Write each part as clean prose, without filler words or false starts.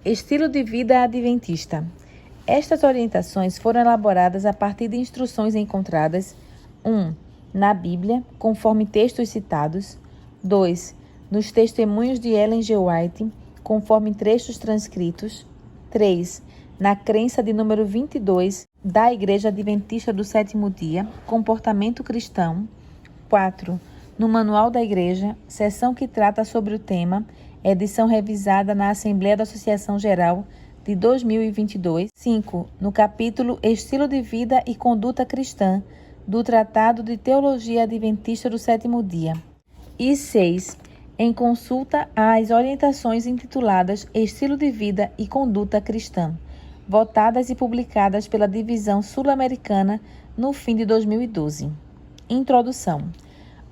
Estilo de vida adventista. Estas orientações foram elaboradas a partir de instruções encontradas 1. Na Bíblia, conforme textos citados. 2. Nos testemunhos de Ellen G. White, conforme trechos transcritos. 3. Na crença de número 22 da Igreja Adventista do Sétimo Dia, Comportamento Cristão. 4. No Manual da Igreja, seção que trata sobre o tema, edição revisada na Assembleia da Associação Geral de 2022. 5. No capítulo Estilo de Vida e Conduta Cristã, do Tratado de Teologia Adventista do Sétimo Dia. E 6. Em consulta às orientações intituladas Estilo de Vida e Conduta Cristã, votadas e publicadas pela Divisão Sul-Americana no fim de 2012. Introdução.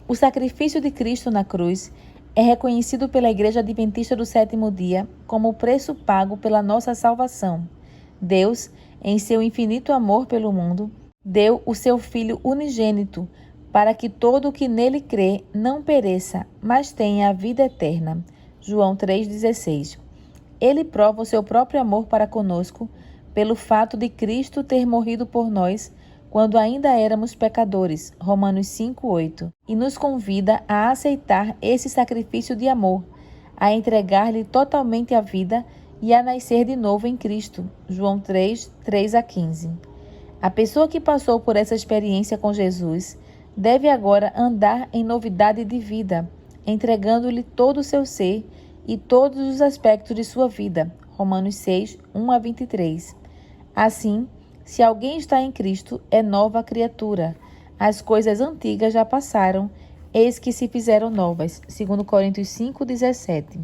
O sacrifício de Cristo na cruz é reconhecido pela Igreja Adventista do Sétimo Dia como o preço pago pela nossa salvação. Deus, em seu infinito amor pelo mundo, deu o seu Filho unigênito para que todo o que nele crê não pereça, mas tenha a vida eterna. João 3,16. Ele prova o seu próprio amor para conosco pelo fato de Cristo ter morrido por nós quando ainda éramos pecadores, Romanos 5,8, e nos convida a aceitar esse sacrifício de amor, a entregar-lhe totalmente a vida e a nascer de novo em Cristo, João 3, 3-15. A pessoa que passou por essa experiência com Jesus deve agora andar em novidade de vida, entregando-lhe todo o seu ser e todos os aspectos de sua vida, Romanos 6, 1-23. Assim, se alguém está em Cristo, é nova criatura. As coisas antigas já passaram, eis que se fizeram novas. 2 Coríntios 5,17.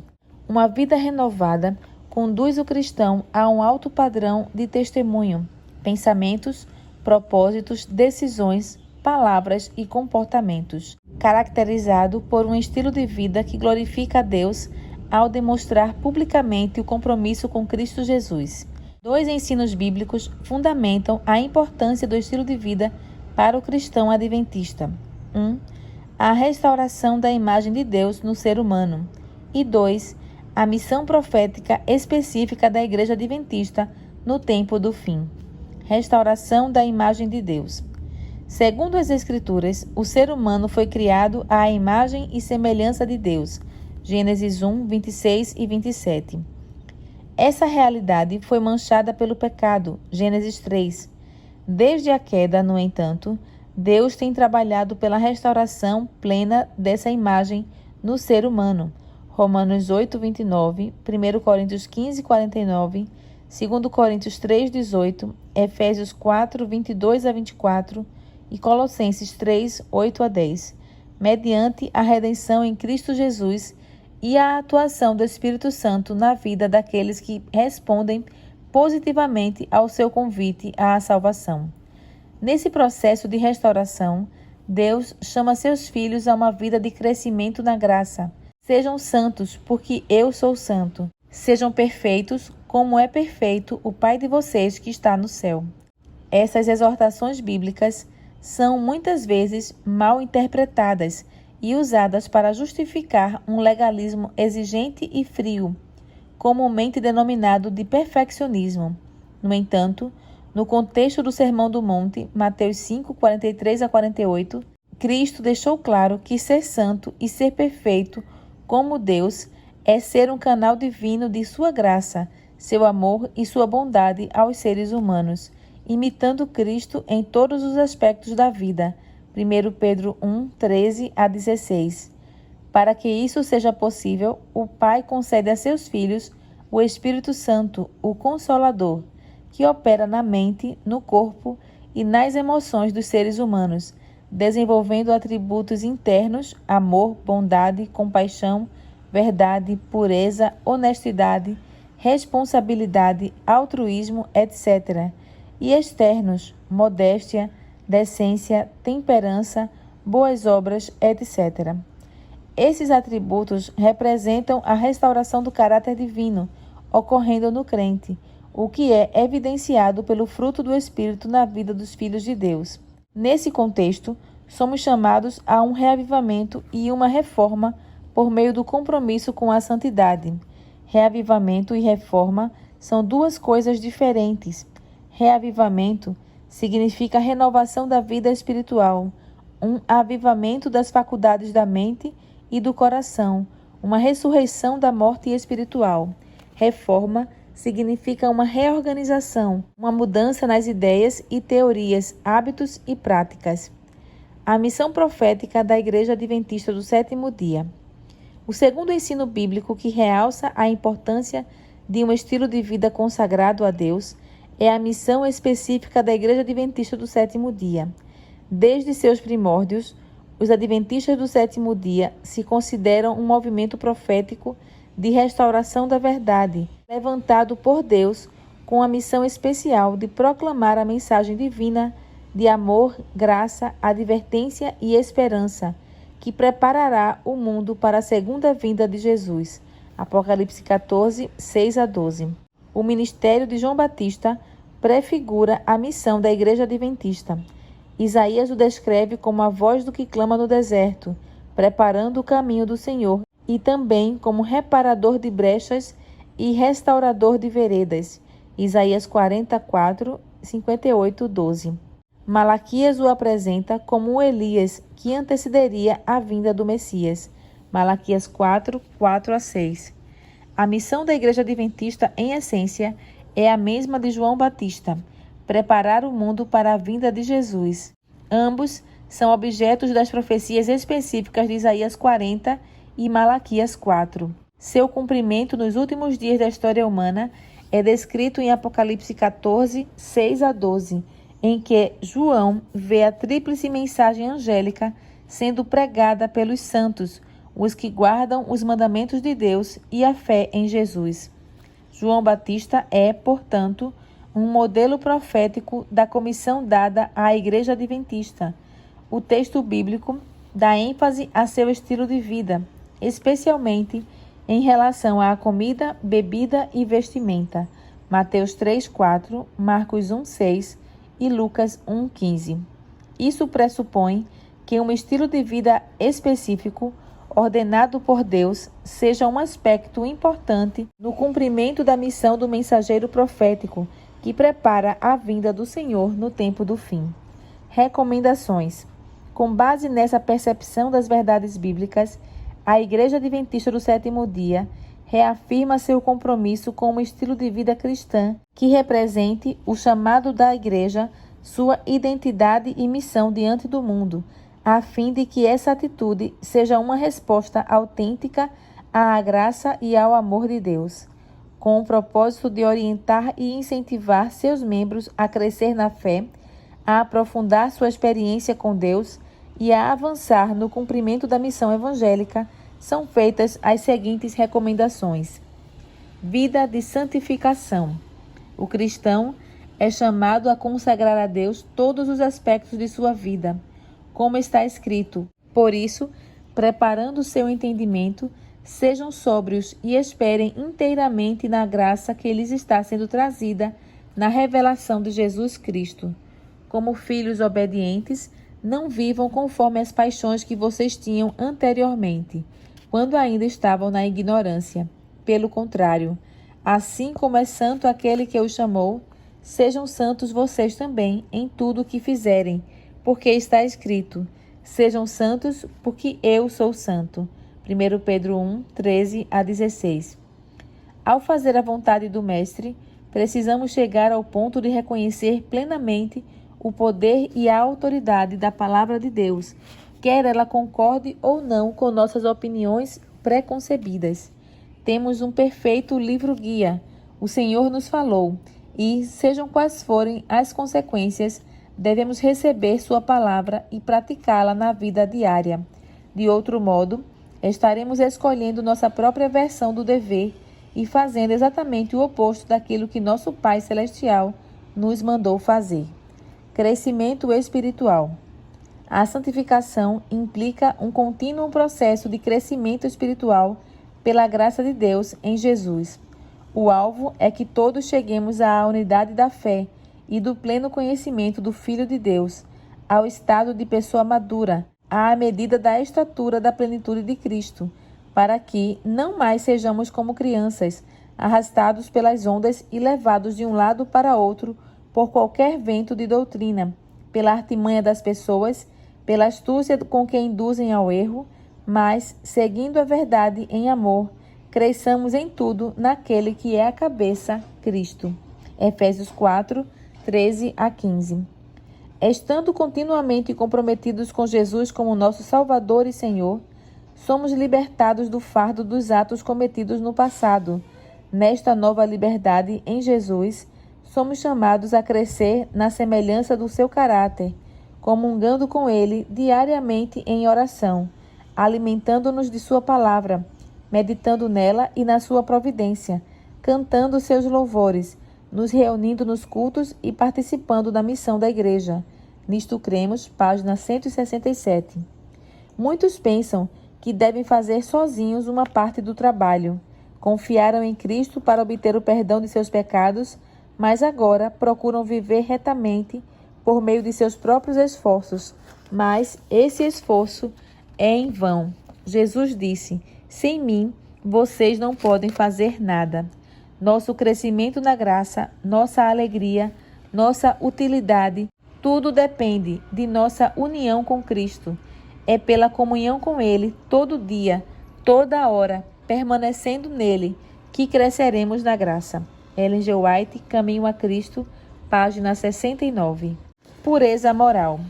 Uma vida renovada conduz o cristão a um alto padrão de testemunho, pensamentos, propósitos, decisões, palavras e comportamentos, caracterizado por um estilo de vida que glorifica a Deus ao demonstrar publicamente o compromisso com Cristo Jesus. 2 ensinos bíblicos fundamentam a importância do estilo de vida para o cristão adventista. 1. A restauração da imagem de Deus no ser humano. E 2. A missão profética específica da Igreja Adventista no tempo do fim. Restauração da imagem de Deus. Segundo as Escrituras, o ser humano foi criado à imagem e semelhança de Deus. Gênesis 1, 26 e 27. Essa realidade foi manchada pelo pecado, Gênesis 3. Desde a queda, no entanto, Deus tem trabalhado pela restauração plena dessa imagem no ser humano. Romanos 8, 29, 1 Coríntios 15, 49, 2 Coríntios 3, 18, Efésios 4, 22-24 e Colossenses 3, 8-10, mediante a redenção em Cristo Jesus e a atuação do Espírito Santo na vida daqueles que respondem positivamente ao seu convite à salvação. Nesse processo de restauração, Deus chama seus filhos a uma vida de crescimento na graça. Sejam santos, porque eu sou santo. Sejam perfeitos, como é perfeito o Pai de vocês que está no céu. Essas exortações bíblicas são muitas vezes mal interpretadas e usadas para justificar um legalismo exigente e frio, comumente denominado de perfeccionismo. No entanto, no contexto do Sermão do Monte, Mateus 5, 43-48, Cristo deixou claro que ser santo e ser perfeito como Deus é ser um canal divino de sua graça, seu amor e sua bondade aos seres humanos, imitando Cristo em todos os aspectos da vida. 1 Pedro 1, 13-16. Para que isso seja possível, o Pai concede a seus filhos o Espírito Santo, o Consolador, que opera na mente, no corpo e nas emoções dos seres humanos, desenvolvendo atributos internos, amor, bondade, compaixão, verdade, pureza, honestidade, responsabilidade, altruísmo, etc., e externos, modéstia, decência, temperança, boas obras, etc. Esses atributos representam a restauração do caráter divino, ocorrendo no crente, o que é evidenciado pelo fruto do Espírito na vida dos filhos de Deus. Nesse contexto, somos chamados a um reavivamento e uma reforma por meio do compromisso com a santidade, Reavivamento e reforma são duas coisas diferentes. Reavivamento significa a renovação da vida espiritual, um avivamento das faculdades da mente e do coração, uma ressurreição da morte espiritual. Reforma significa uma reorganização, uma mudança nas ideias e teorias, hábitos e práticas. A missão profética da Igreja Adventista do Sétimo Dia. O segundo ensino bíblico que realça a importância de um estilo de vida consagrado a Deus é a missão específica da Igreja Adventista do Sétimo Dia. Desde seus primórdios, os Adventistas do Sétimo Dia se consideram um movimento profético de restauração da verdade, levantado por Deus com a missão especial de proclamar a mensagem divina de amor, graça, advertência e esperança, que preparará o mundo para a segunda vinda de Jesus. Apocalipse 14, 6-12. O ministério de João Batista prefigura a missão da Igreja Adventista. Isaías o descreve como a voz do que clama no deserto, preparando o caminho do Senhor, e também como reparador de brechas e restaurador de veredas. Isaías 44, 58-12. Malaquias o apresenta como o Elias que antecederia a vinda do Messias. Malaquias 4, 4-6. A missão da Igreja Adventista, em essência, é a mesma de João Batista: preparar o mundo para a vinda de Jesus. Ambos são objetos das profecias específicas de Isaías 40 e Malaquias 4. Seu cumprimento nos últimos dias da história humana é descrito em Apocalipse 14, 6-12, em que João vê a tríplice mensagem angélica sendo pregada pelos santos, os que guardam os mandamentos de Deus e a fé em Jesus. João Batista é, portanto, um modelo profético da comissão dada à Igreja Adventista. O texto bíblico dá ênfase a seu estilo de vida, especialmente em relação à comida, bebida e vestimenta. Mateus 3:4, Marcos 1:6 e Lucas 1:15. Isso pressupõe que um estilo de vida específico, ordenado por Deus, seja um aspecto importante no cumprimento da missão do mensageiro profético, que prepara a vinda do Senhor no tempo do fim. Recomendações. Com base nessa percepção das verdades bíblicas, a Igreja Adventista do Sétimo Dia reafirma seu compromisso com um estilo de vida cristã que represente o chamado da Igreja, sua identidade e missão diante do mundo, a fim de que essa atitude seja uma resposta autêntica à graça e ao amor de Deus, com o propósito de orientar e incentivar seus membros a crescer na fé, a aprofundar sua experiência com Deus e a avançar no cumprimento da missão evangélica, são feitas as seguintes recomendações. Vida de santificação. O cristão é chamado a consagrar a Deus todos os aspectos de sua vida, como está escrito: por isso, preparando seu entendimento, sejam sóbrios e esperem inteiramente na graça que lhes está sendo trazida na revelação de Jesus Cristo. Como filhos obedientes, não vivam conforme as paixões que vocês tinham anteriormente, quando ainda estavam na ignorância. Pelo contrário, assim como é santo aquele que os chamou, sejam santos vocês também em tudo o que fizerem, porque está escrito: sejam santos, porque eu sou santo. 1 Pedro 1, 13-16. Ao fazer a vontade do Mestre, precisamos chegar ao ponto de reconhecer plenamente o poder e a autoridade da Palavra de Deus, quer ela concorde ou não com nossas opiniões preconcebidas. Temos um perfeito livro-guia. O Senhor nos falou, e, sejam quais forem as consequências, devemos receber sua palavra e praticá-la na vida diária. De outro modo, estaremos escolhendo nossa própria versão do dever e fazendo exatamente o oposto daquilo que nosso Pai Celestial nos mandou fazer. Crescimento espiritual. A santificação implica um contínuo processo de crescimento espiritual pela graça de Deus em Jesus. O alvo é que todos cheguemos à unidade da fé e do pleno conhecimento do Filho de Deus, ao estado de pessoa madura, à medida da estatura da plenitude de Cristo, para que não mais sejamos como crianças, arrastados pelas ondas e levados de um lado para outro por qualquer vento de doutrina, pela artimanha das pessoas, pela astúcia com que induzem ao erro, mas, seguindo a verdade em amor, cresçamos em tudo naquele que é a cabeça, Cristo. Efésios 4, 13 a 15. Estando continuamente comprometidos com Jesus como nosso Salvador e Senhor, somos libertados do fardo dos atos cometidos no passado. Nesta nova liberdade em Jesus, somos chamados a crescer na semelhança do seu caráter, comungando com ele diariamente em oração, alimentando-nos de sua palavra, meditando nela e na sua providência, cantando seus louvores, nos reunindo nos cultos e participando da missão da igreja. Nisto cremos, página 167. Muitos pensam que devem fazer sozinhos uma parte do trabalho. Confiaram em Cristo para obter o perdão de seus pecados, mas agora procuram viver retamente por meio de seus próprios esforços. Mas esse esforço é em vão. Jesus disse: sem mim, vocês não podem fazer nada. Nosso crescimento na graça, nossa alegria, nossa utilidade, tudo depende de nossa união com Cristo. É pela comunhão com Ele, todo dia, toda hora, permanecendo nele, que cresceremos na graça. Ellen G. White, Caminho a Cristo, página 69. Pureza moral.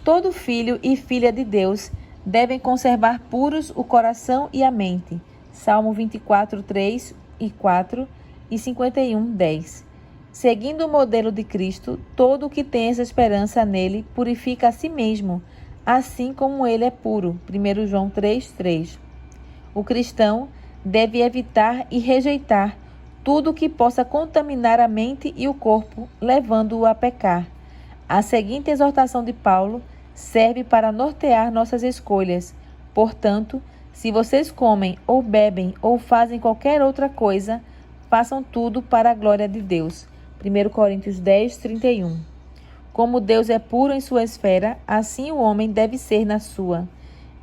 Todo filho e filha de Deus devem conservar puros o coração e a mente. Salmo 24, 3 e 4 e 51, 10. Seguindo o modelo de Cristo, todo o que tem essa esperança nele purifica a si mesmo, assim como ele é puro. 1 João 3, 3. O cristão deve evitar e rejeitar tudo que possa contaminar a mente e o corpo, levando-o a pecar. A seguinte exortação de Paulo serve para nortear nossas escolhas. Portanto, se vocês comem ou bebem ou fazem qualquer outra coisa, façam tudo para a glória de Deus. 1 Coríntios 10, 31. Como Deus é puro em sua esfera, assim o homem deve ser na sua.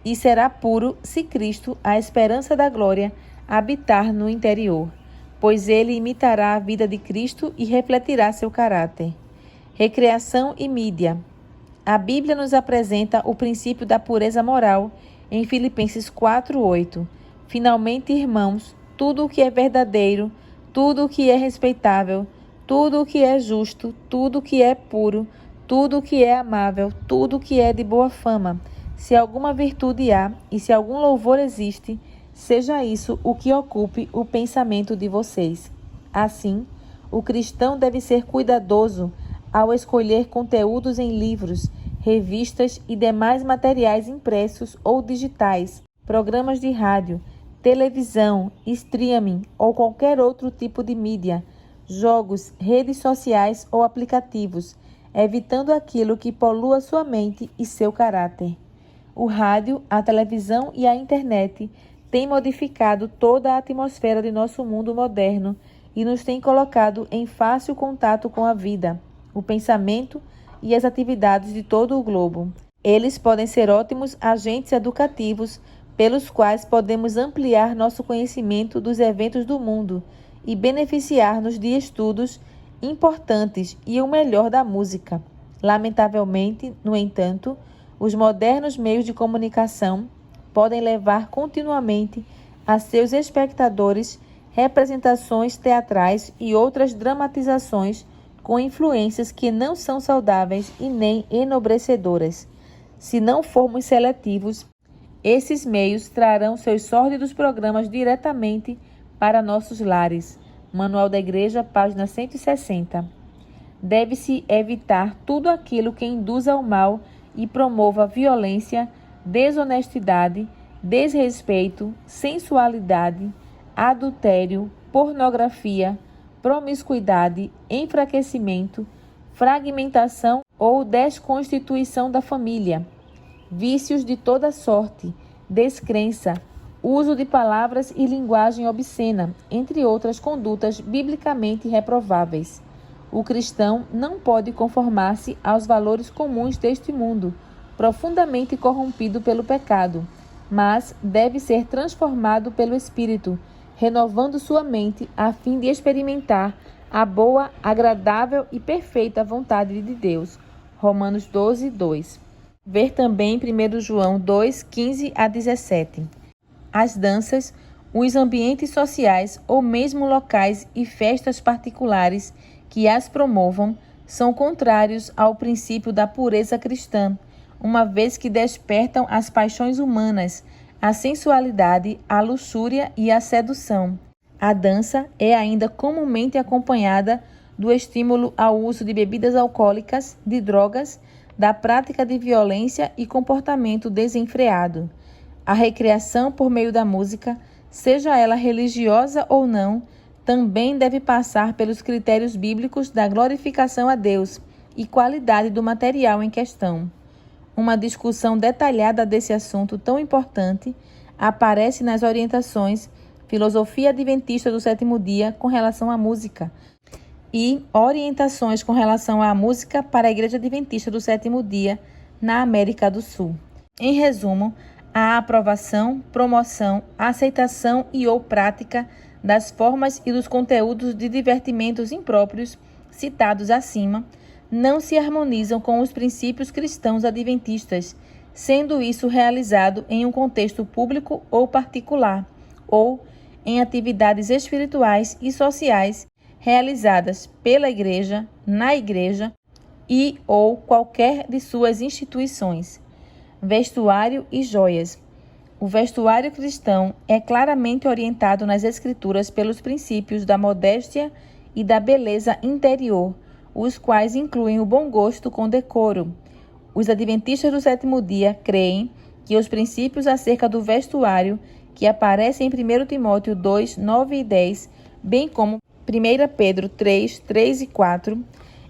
E será puro se Cristo, a esperança da glória, habitar no interior, pois ele imitará a vida de Cristo e refletirá seu caráter. Recreação e mídia. A Bíblia nos apresenta o princípio da pureza moral em Filipenses 4:8. Finalmente, irmãos, tudo o que é verdadeiro, tudo o que é respeitável, tudo o que é justo, tudo o que é puro, tudo o que é amável, tudo o que é de boa fama, se alguma virtude há e se algum louvor existe, seja isso o que ocupe o pensamento de vocês. Assim, o cristão deve ser cuidadoso ao escolher conteúdos em livros, revistas e demais materiais impressos ou digitais, programas de rádio, televisão, streaming ou qualquer outro tipo de mídia, jogos, redes sociais ou aplicativos, evitando aquilo que polua sua mente e seu caráter. O rádio, a televisão e a internet têm modificado toda a atmosfera de nosso mundo moderno e nos têm colocado em fácil contato com a vida, o pensamento e as atividades de todo o globo. Eles podem ser ótimos agentes educativos pelos quais podemos ampliar nosso conhecimento dos eventos do mundo e beneficiar-nos de estudos importantes e o melhor da música. Lamentavelmente, no entanto, os modernos meios de comunicação podem levar continuamente a seus espectadores representações teatrais e outras dramatizações com influências que não são saudáveis e nem enobrecedoras. Se não formos seletivos, esses meios trarão seus sórdidos programas diretamente para nossos lares. Manual da Igreja, página 160. Deve-se evitar tudo aquilo que induza ao mal e promova violência, desonestidade, desrespeito, sensualidade, adultério, pornografia, promiscuidade, enfraquecimento, fragmentação ou desconstituição da família, vícios de toda sorte, descrença, uso de palavras e linguagem obscena, entre outras condutas biblicamente reprováveis. O cristão não pode conformar-se aos valores comuns deste mundo, profundamente corrompido pelo pecado. mas deve ser transformado pelo Espírito, renovando sua mente a fim de experimentar a boa, agradável e perfeita vontade de Deus. Romanos 12, 2. Ver também 1 João 2, 15 a 17. As danças, os ambientes sociais ou mesmo locais e festas particulares que as promovam são contrários ao princípio da pureza cristã, uma vez que despertam as paixões humanas, a sensualidade, a luxúria e a sedução. A dança é ainda comumente acompanhada do estímulo ao uso de bebidas alcoólicas, de drogas, da prática de violência e comportamento desenfreado. A recreação por meio da música, seja ela religiosa ou não, também deve passar pelos critérios bíblicos da glorificação a Deus e qualidade do material em questão. Uma discussão detalhada desse assunto tão importante aparece nas orientações Filosofia Adventista do Sétimo Dia com relação à música e Orientações com relação à música para a Igreja Adventista do Sétimo Dia na América do Sul. Em resumo, a aprovação, promoção, aceitação e ou prática das formas e dos conteúdos de divertimentos impróprios citados acima não se harmonizam com os princípios cristãos adventistas, sendo isso realizado em um contexto público ou particular, ou em atividades espirituais e sociais realizadas pela igreja, na igreja e ou qualquer de suas instituições. Vestuário e joias. O vestuário cristão é claramente orientado nas Escrituras pelos princípios da modéstia e da beleza interior, os quais incluem o bom gosto com decoro. Os adventistas do sétimo dia creem que os princípios acerca do vestuário, que aparecem em 1 Timóteo 2, 9 e 10, bem como 1 Pedro 3, 3 e 4,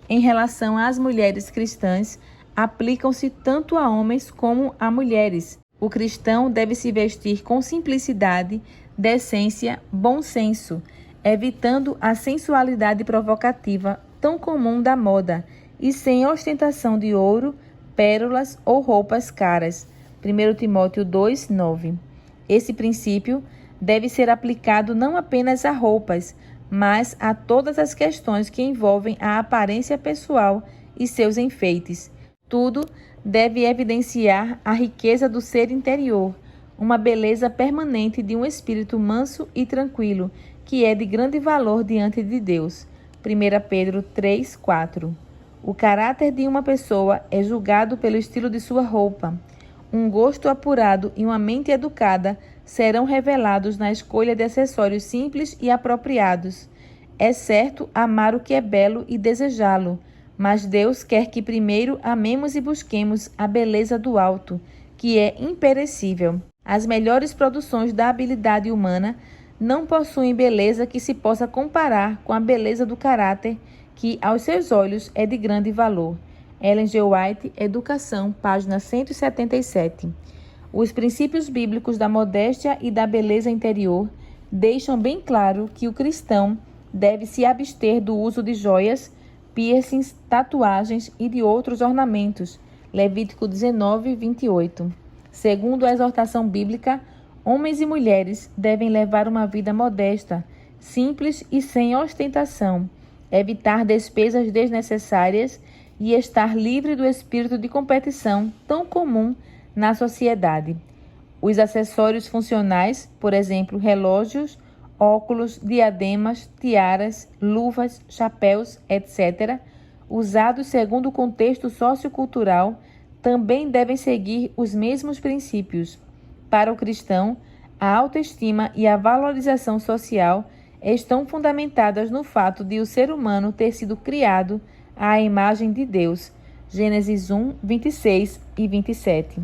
em relação às mulheres cristãs, aplicam-se tanto a homens como a mulheres. O cristão deve se vestir com simplicidade, decência, bom senso, evitando a sensualidade provocativa tão comum da moda e sem ostentação de ouro, pérolas ou roupas caras. 1 Timóteo 2, 9. Esse princípio deve ser aplicado não apenas a roupas, mas a todas as questões que envolvem a aparência pessoal e seus enfeites. Tudo deve evidenciar a riqueza do ser interior, uma beleza permanente de um espírito manso e tranquilo, que é de grande valor diante de Deus. 1 Pedro 3, 4. O caráter de uma pessoa é julgado pelo estilo de sua roupa. Um gosto apurado e uma mente educada serão revelados na escolha de acessórios simples e apropriados. É certo amar o que é belo e desejá-lo, mas Deus quer que primeiro amemos e busquemos a beleza do alto, que é imperecível. As melhores produções da habilidade humana não possuem beleza que se possa comparar com a beleza do caráter, que aos seus olhos é de grande valor. Ellen G. White, Educação, página 177. Os princípios bíblicos da modéstia e da beleza interior deixam bem claro que o cristão deve se abster do uso de joias, piercings, tatuagens e de outros ornamentos. Levítico 19, 28. Segundo a exortação bíblica, homens e mulheres devem levar uma vida modesta, simples e sem ostentação, evitar despesas desnecessárias e estar livre do espírito de competição tão comum na sociedade. Os acessórios funcionais, por exemplo, relógios, óculos, diademas, tiaras, luvas, chapéus, etc., usados segundo o contexto sociocultural, também devem seguir os mesmos princípios. Para o cristão, a autoestima e a valorização social estão fundamentadas no fato de o ser humano ter sido criado à imagem de Deus. Gênesis 1, 26 e 27.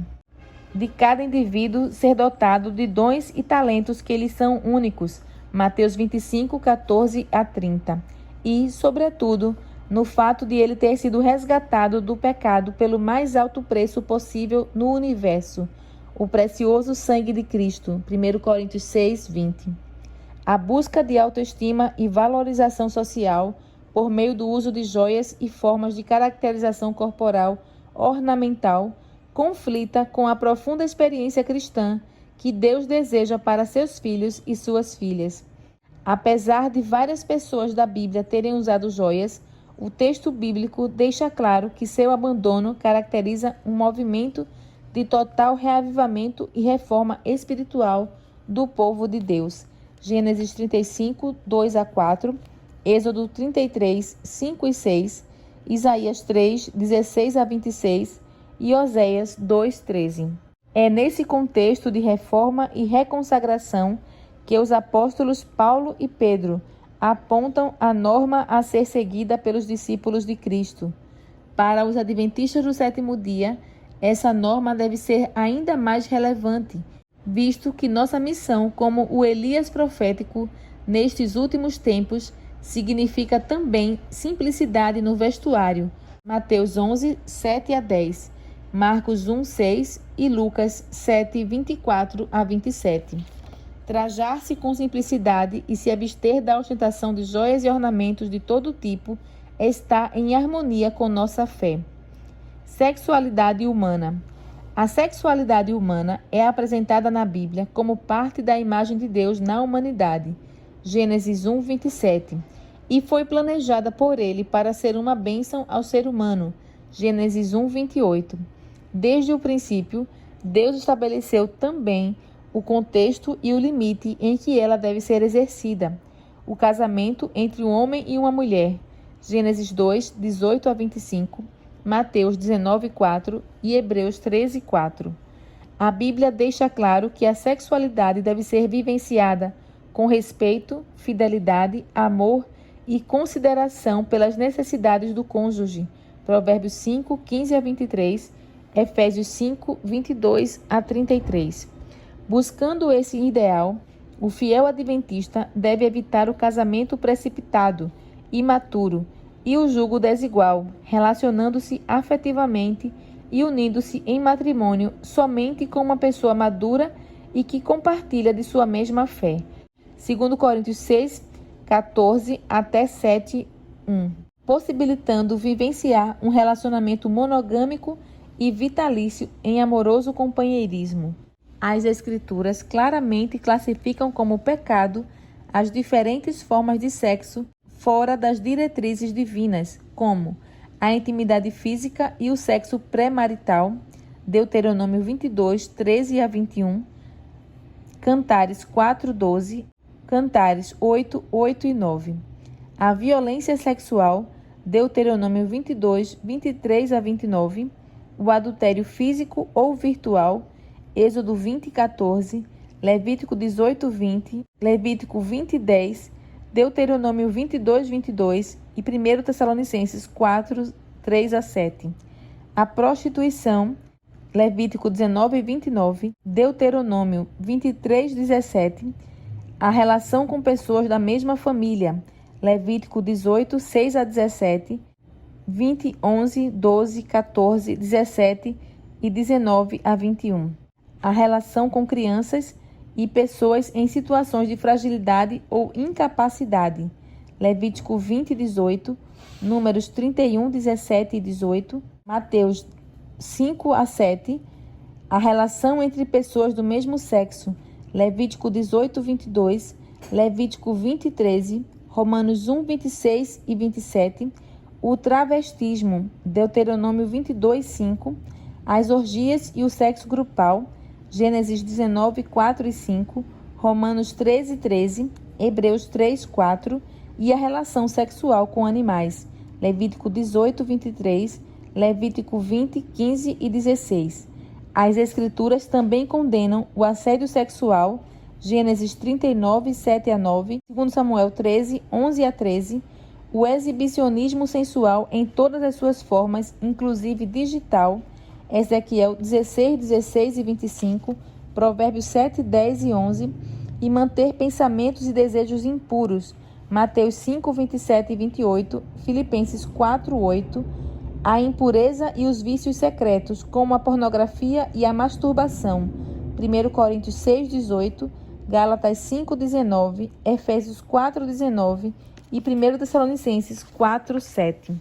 De cada indivíduo ser dotado de dons e talentos que lhes são únicos. Mateus 25, 14 a 30. E, sobretudo, no fato de ele ter sido resgatado do pecado pelo mais alto preço possível no universo, o precioso sangue de Cristo. 1 Coríntios 6, 20. A busca de autoestima e valorização social por meio do uso de joias e formas de caracterização corporal ornamental conflita com a profunda experiência cristã que Deus deseja para seus filhos e suas filhas. Apesar de várias pessoas da Bíblia terem usado joias, o texto bíblico deixa claro que seu abandono caracteriza um movimento de total reavivamento e reforma espiritual do povo de Deus. Gênesis 35, 2 a 4, Êxodo 33, 5 e 6, Isaías 3, 16 a 26 e Oséias 2, 13. É nesse contexto de reforma e reconsagração que os apóstolos Paulo e Pedro apontam a norma a ser seguida pelos discípulos de Cristo. Para os adventistas do sétimo dia, essa norma deve ser ainda mais relevante, visto que nossa missão como o Elias profético nestes últimos tempos significa também simplicidade no vestuário. Mateus 11, 7 a 10, Marcos 1, 6 e Lucas 7, 24 a 27. Trajar-se com simplicidade e se abster da ostentação de joias e ornamentos de todo tipo está em harmonia com nossa fé. Sexualidade humana. A sexualidade humana é apresentada na Bíblia como parte da imagem de Deus na humanidade, Gênesis 1, 27, e foi planejada por ele para ser uma bênção ao ser humano, Gênesis 1, 28. Desde o princípio, Deus estabeleceu também o contexto e o limite em que ela deve ser exercida, o casamento entre um homem e uma mulher, Gênesis 2, 18 a 25, Mateus 19, 4 e Hebreus 13, 4. A Bíblia deixa claro que a sexualidade deve ser vivenciada com respeito, fidelidade, amor e consideração pelas necessidades do cônjuge, Provérbios 5, 15 a 23, Efésios 5, 22 a 33. Buscando esse ideal, o fiel adventista deve evitar o casamento precipitado, imaturo e o jugo desigual, relacionando-se afetivamente e unindo-se em matrimônio somente com uma pessoa madura e que compartilha de sua mesma fé. 2 Coríntios 6, 14 até 7, 1. Possibilitando vivenciar um relacionamento monogâmico e vitalício em amoroso companheirismo. As Escrituras claramente classificam como pecado as diferentes formas de sexo fora das diretrizes divinas, como a intimidade física e o sexo pré-marital, Deuteronômio 22, 13 a 21, Cantares 4, 12, Cantares 8, 8 e 9. A violência sexual, Deuteronômio 22, 23 a 29, o adultério físico ou virtual, Êxodo 20, 14, Levítico 18, 20, Levítico 20, 10, Deuteronômio 22, 22 e 1 Tessalonicenses 4, 3 a 7. A prostituição, Levítico 19, 29, Deuteronômio 23, 17. A relação com pessoas da mesma família, Levítico 18, 6 a 17, 20, 11, 12, 14, 17 e 19 a 21. A relação com crianças e pessoas em situações de fragilidade ou incapacidade, Levítico 20, 18, Números 31, 17 e 18, Mateus 5 a 7. A relação entre pessoas do mesmo sexo, Levítico 18, 22, Levítico 20, 13, Romanos 1, 26 e 27, o travestismo, Deuteronômio 22, 5, as orgias e o sexo grupal, Gênesis 19, 4 e 5, Romanos 13, 13, Hebreus 3, 4 e a relação sexual com animais, Levítico 18, 23, Levítico 20, 15 e 16. As Escrituras também condenam o assédio sexual, Gênesis 39, 7 a 9, 2 Samuel 13, 11 a 13, o exibicionismo sensual em todas as suas formas, inclusive digital, Ezequiel 16, 16 e 25, Provérbios 7, 10 e 11, e manter pensamentos e desejos impuros, Mateus 5, 27 e 28, Filipenses 4, 8, a impureza e os vícios secretos, como a pornografia e a masturbação, 1 Coríntios 6, 18, Gálatas 5, 19, Efésios 4, 19 e 1 Tessalonicenses 4, 7.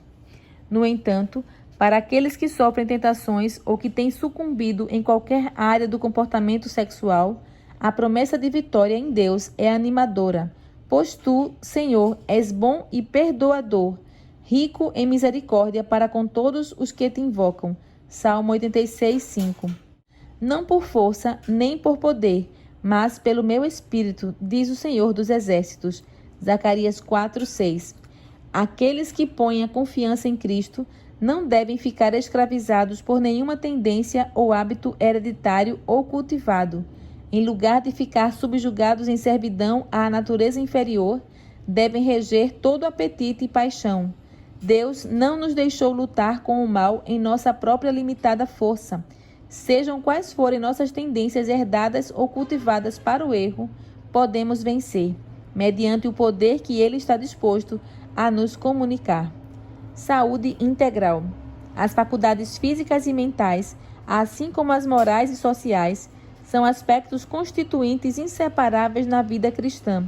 No entanto, para aqueles que sofrem tentações ou que têm sucumbido em qualquer área do comportamento sexual, A promessa de vitória em Deus é animadora, pois tu, Senhor, és bom e perdoador, rico em misericórdia para com todos os que te invocam. Salmo 86, 5. Não por força, nem por poder, mas pelo meu espírito, diz o Senhor dos Exércitos. Zacarias 4, 6. Aqueles que põem a confiança em Cristo não devem ficar escravizados por nenhuma tendência ou hábito hereditário ou cultivado. Em lugar de ficar subjugados em servidão à natureza inferior, devem reger todo apetite e paixão. Deus não nos deixou lutar com o mal em nossa própria limitada força. Sejam quais forem nossas tendências herdadas ou cultivadas para o erro, podemos vencer, mediante o poder que Ele está disposto a nos comunicar. Saúde integral. As faculdades físicas e mentais, assim como as morais e sociais, são aspectos constituintes inseparáveis na vida cristã.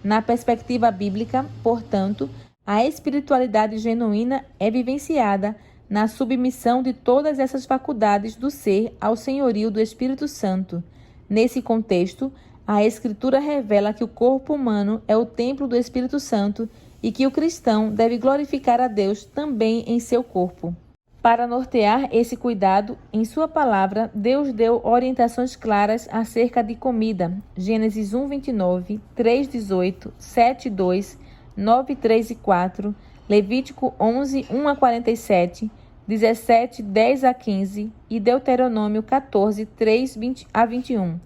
Na perspectiva bíblica, portanto, a espiritualidade genuína é vivenciada na submissão de todas essas faculdades do ser ao senhorio do Espírito Santo. Nesse contexto, a Escritura revela que o corpo humano é o templo do Espírito Santo e que o cristão deve glorificar a Deus também em seu corpo. Para nortear esse cuidado, em sua palavra, Deus deu orientações claras acerca de comida. Gênesis 1:29, 3:18, 7:2, 9:3 e 4, Levítico 11, 1 a 47, 17, 10 a 15 e Deuteronômio 14, 3 a 21.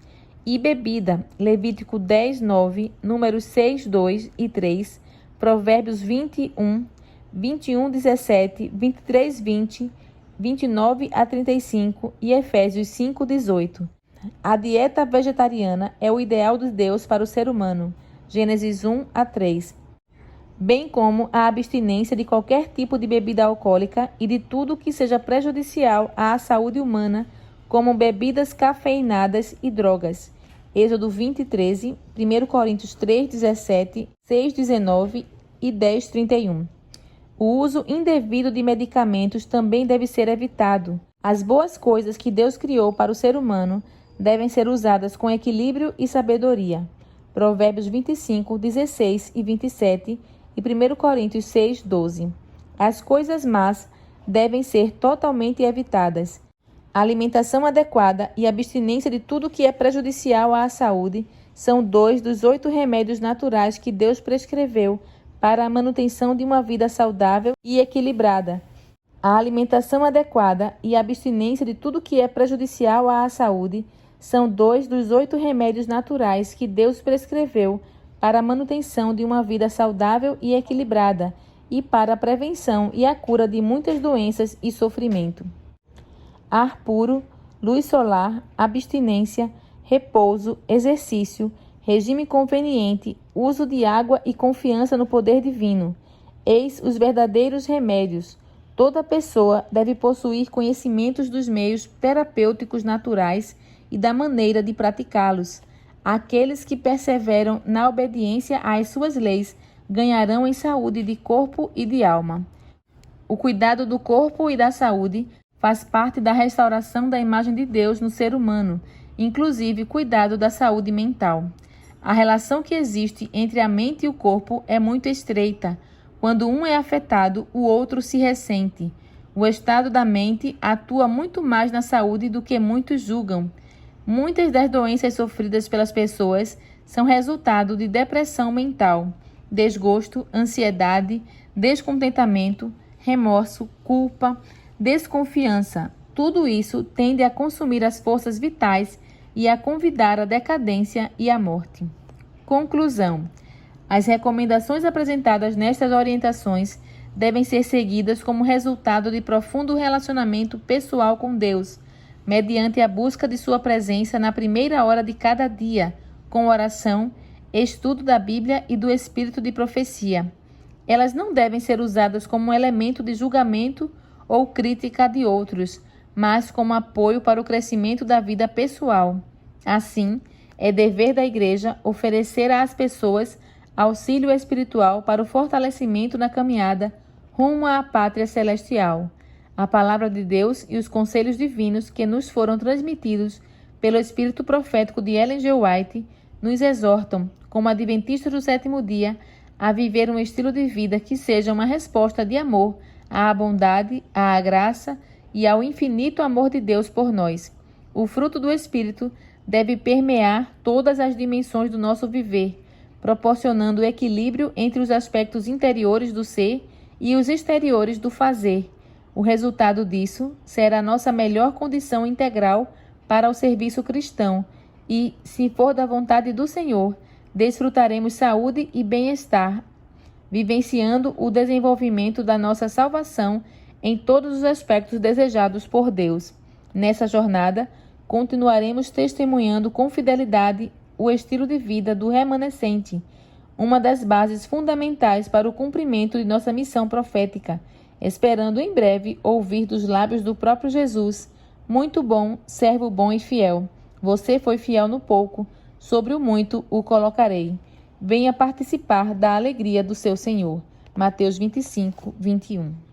E bebida, Levítico 10, 9, Números 6, 2 e 3, Provérbios 21, 21, 17, 23, 20, 29 a 35 e Efésios 5, 18. A dieta vegetariana é o ideal de Deus para o ser humano. Gênesis 1 a 3. Bem como a abstinência de qualquer tipo de bebida alcoólica e de tudo que seja prejudicial à saúde humana, como bebidas cafeinadas e drogas. Êxodo 20, 13, 1 Coríntios 3, 17, 6, 19 e 10, 31. O uso indevido de medicamentos também deve ser evitado. As boas coisas que Deus criou para o ser humano devem ser usadas com equilíbrio e sabedoria. Provérbios 25, 16 e 27 e 1 Coríntios 6, 12. As coisas más devem ser totalmente evitadas. A alimentação adequada e a abstinência de tudo que é prejudicial à saúde são 2 dos 8 remédios naturais que Deus prescreveu para a manutenção de uma vida saudável e equilibrada. A alimentação adequada e a abstinência de tudo que é prejudicial à saúde são 2 dos 8 remédios naturais que Deus prescreveu para a manutenção de uma vida saudável e equilibrada e para a prevenção e a cura de muitas doenças e sofrimento. Ar puro, luz solar, abstinência, repouso, exercício, regime conveniente, uso de água e confiança no poder divino. Eis os verdadeiros remédios. Toda pessoa deve possuir conhecimentos dos meios terapêuticos naturais e da maneira de praticá-los. Aqueles que perseveram na obediência às suas leis ganharão em saúde de corpo e de alma. O cuidado do corpo e da saúde faz parte da restauração da imagem de Deus no ser humano, inclusive cuidado da saúde mental. A relação que existe entre a mente e o corpo é muito estreita. Quando um é afetado, o outro se ressente. O estado da mente atua muito mais na saúde do que muitos julgam. Muitas das doenças sofridas pelas pessoas são resultado de depressão mental, desgosto, ansiedade, descontentamento, remorso, culpa, desconfiança. Tudo isso tende a consumir as forças vitais e a convidar à decadência e à morte. Conclusão. As recomendações apresentadas nestas orientações devem ser seguidas como resultado de profundo relacionamento pessoal com Deus, mediante a busca de sua presença na primeira hora de cada dia, com oração, estudo da Bíblia e do espírito de profecia. Elas não devem ser usadas como um elemento de julgamento ou crítica de outros, mas como apoio para o crescimento da vida pessoal. Assim, é dever da Igreja oferecer às pessoas auxílio espiritual para o fortalecimento na caminhada rumo à pátria celestial. A palavra de Deus e os conselhos divinos que nos foram transmitidos pelo espírito profético de Ellen G. White, nos exortam, como adventistas do sétimo dia, a viver um estilo de vida que seja uma resposta de amor à bondade, à graça e ao infinito amor de Deus por nós. O fruto do Espírito deve permear todas as dimensões do nosso viver, proporcionando equilíbrio entre os aspectos interiores do ser e os exteriores do fazer. O resultado disso será nossa melhor condição integral para o serviço cristão e, se for da vontade do Senhor, desfrutaremos saúde e bem-estar, vivenciando o desenvolvimento da nossa salvação em todos os aspectos desejados por Deus. Nessa jornada, continuaremos testemunhando com fidelidade o estilo de vida do remanescente, uma das bases fundamentais para o cumprimento de nossa missão profética, esperando em breve ouvir dos lábios do próprio Jesus: muito bom, servo bom e fiel. Você foi fiel no pouco, sobre o muito o colocarei. Venha participar da alegria do seu Senhor. Mateus 25, 21.